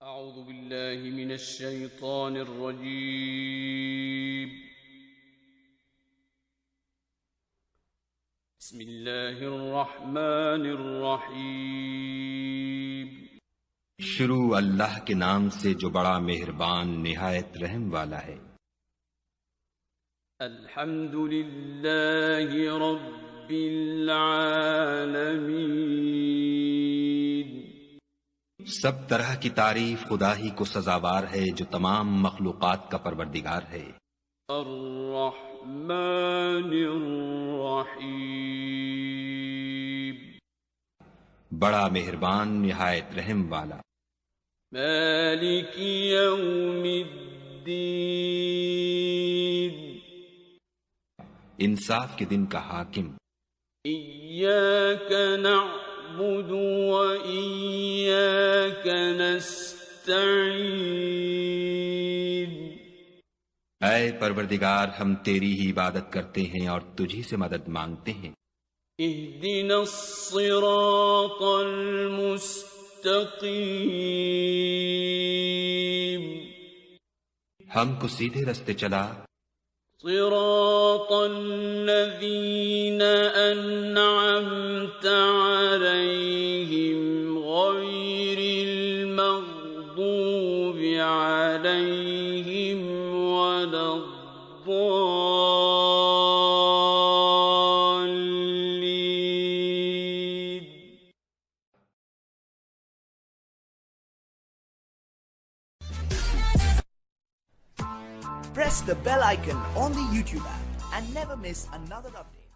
أعوذ بالله من الشيطان الرجيم. بسم الله الرحمن الرحيم. शुरू अल्लाह के नाम से जो बड़ा मेहरबान निहायत रहम वाला है। अल्हम्दुलिल्लाहि रब्बिल आलमीन. सब तरह की तारीफ खुदा ही को सजावार है जो तमाम मखलूकात का परवरदिगार है। अर्रहमानिर रहीम. बड़ा मेहरबान निहायत रहम वाला। मालिकी यौमिद्दीन. इंसाफ के दिन का हाकिम। इय्याक नअबुदु व इय्याक नस्तईन. ऐ परवरदिगार, हम तेरी ही इबादत करते हैं और तुझी से मदद मांगते हैं। इहदिनस सिरातल मुस्तकीम. हमको सीधे रस्ते चला। सिरातल लज़ीन अनअमत अलैहिम गैरिल मग़दूबि अलैहिम वलद्दाल्लीन. Press the bell icon on the YouTube app and never miss another update.